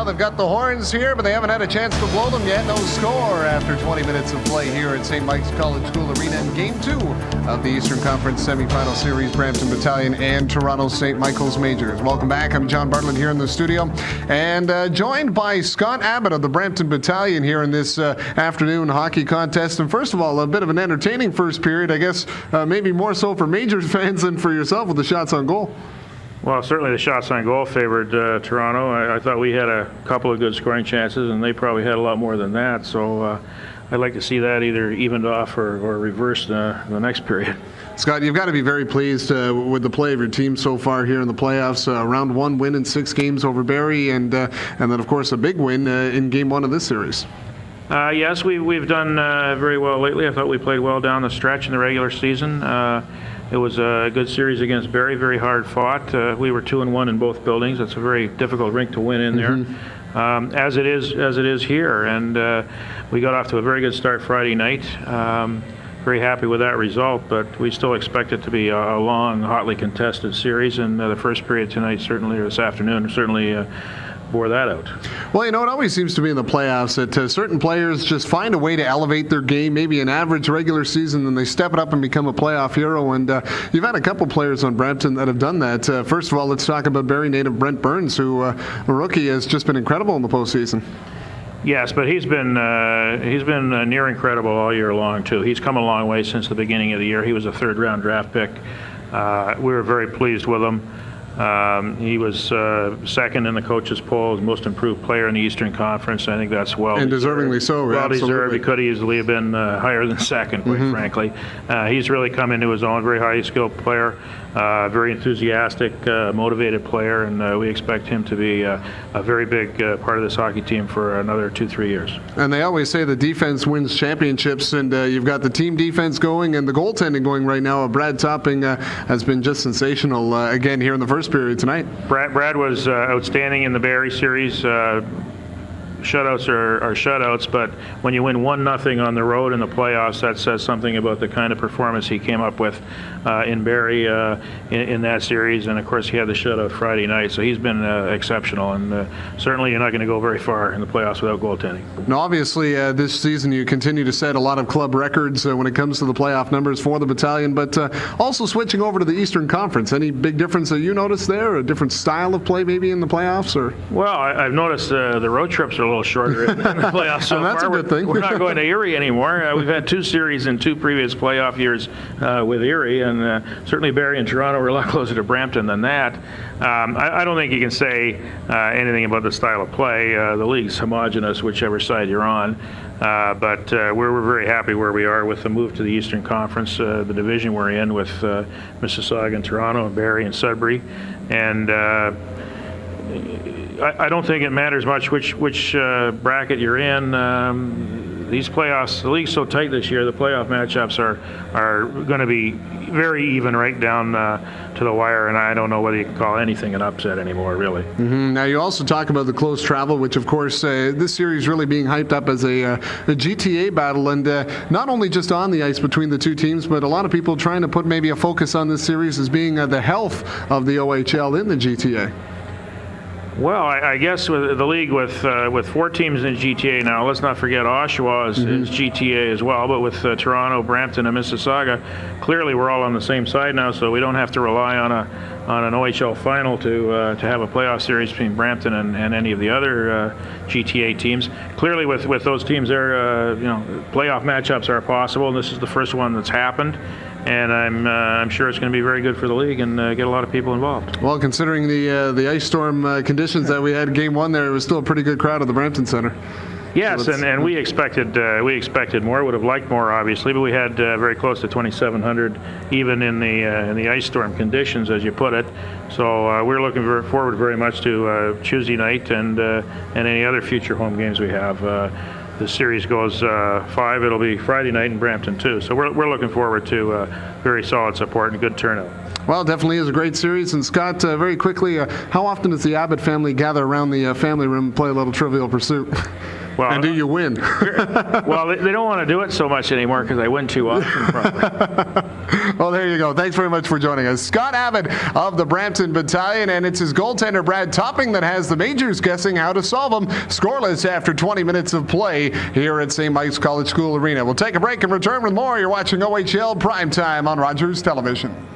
they've got the horns here, but they haven't had a chance to blow them yet. No score after 20 minutes of play here at St. Michaels College School Arena in Game 2 of the Eastern Conference semifinal series, Brampton Battalion and Toronto St. Michaels Majors. Welcome back. I'm John Bartlett here in the studio, and joined by Scott Abbott of the Brampton Battalion here in this afternoon hockey contest. And first of all, a bit of an entertaining first period, I guess, maybe more so for Majors fans than for yourself with the shots on goal. Well, certainly the shots on goal favored Toronto. I thought we had a couple of good scoring chances, and they probably had a lot more than that. So I'd like to see that either evened off or reversed the next period. Scott, you've got to be very pleased with the play of your team so far here in the playoffs. Round one win in 6 games over Barrie, and then, of course, a big win in Game 1 of this series. Yes, we've done very well lately. I thought we played well down the stretch in the regular season. It was a good series against Barrie, very hard fought. We were 2-1 in both buildings. It's a very difficult rink to win in there, as it is here. And we got off to a very good start Friday night. Very happy with that result, but we still expect it to be a long, hotly contested series. And the first period tonight, certainly, or this afternoon, certainly bore that out. Well, you know, it always seems to be in the playoffs that certain players just find a way to elevate their game, maybe an average regular season, and they step it up and become a playoff hero. And you've had a couple players on Brampton that have done that. First of all, let's talk about Barrie native Brent Burns, who, a rookie, has just been incredible in the postseason. Yes, but he's been near incredible all year long, too. He's come a long way since the beginning of the year. He was a third-round draft pick. We were very pleased with him. He was second in the coaches' poll as most improved player in the Eastern Conference. I think that's well and deservingly so. Well deserved. He could easily have been higher than second, quite frankly. He's really come into his own. Very highly skilled player, very enthusiastic, motivated player, and we expect him to be a very big part of this hockey team for another 2-3 years. And they always say the defense wins championships, and you've got the team defense going and the goaltending going right now. Brad Topping has been just sensational again here in the first period tonight. Brad was outstanding in the Barrie series. Shutouts are shutouts, but when you win 1-0 on the road in the playoffs, that says something about the kind of performance he came up with in Barrie in that series. And of course, he had the shutout Friday night, so he's been exceptional. And certainly, you're not going to go very far in the playoffs without goaltending. Now, obviously, this season you continue to set a lot of club records when it comes to the playoff numbers for the battalion, but also switching over to the Eastern Conference. Any big difference that you noticed there? A different style of play maybe in the playoffs, or? Well, I've noticed the road trips are a little shorter in the playoffs so that's far. A good thing. We're not going to Erie anymore. We've had 2 series in 2 previous playoff years with Erie, and certainly Barrie and Toronto were a lot closer to Brampton than that. I don't think you can say anything about the style of play. The league's homogenous, whichever side you're on. But we're very happy where we are with the move to the Eastern Conference, the division we're in with Mississauga and Toronto and Barrie and Sudbury. And I don't think it matters much which bracket you're in. These playoffs, the league's so tight this year, the playoff matchups are going to be very even right down to the wire, and I don't know whether you can call anything an upset anymore, really. Now, you also talk about the close travel, which, of course, this series really being hyped up as a GTA battle, and not only just on the ice between the two teams, but a lot of people trying to put maybe a focus on this series as being the health of the OHL in the GTA. Well, I guess with the league with 4 teams in GTA now, let's not forget Oshawa is GTA as well, but with Toronto, Brampton, and Mississauga, clearly we're all on the same side now, so we don't have to rely on an OHL final to have a playoff series between Brampton and any of the other GTA teams. Clearly with those teams there, playoff matchups are possible, and this is the first one that's happened. And I'm sure it's going to be very good for the league and get a lot of people involved. Well, considering the ice storm conditions that we had Game 1 there, it was still a pretty good crowd at the Brampton Center. Yes, so and we expected more. Would have liked more, obviously, but we had very close to 2,700 even in the ice storm conditions, as you put it. So we're looking forward very much to Tuesday night and any other future home games we have. The series goes 5. It'll be Friday night in Brampton too. So we're looking forward to very solid support and good turnout. Well, it definitely is a great series. And Scott, very quickly, how often does the Abbott family gather around the family room and play a little Trivial Pursuit? Well, and do you win? Well, they don't want to do it so much anymore because I win too often. Probably. Well, there you go. Thanks very much for joining us. Scott Abbott of the Brampton Battalion, and it's his goaltender Brad Topping that has the majors guessing how to solve them. Scoreless after 20 minutes of play here at St. Mike's College School Arena. We'll take a break and return with more. You're watching OHL Primetime on Rogers Television.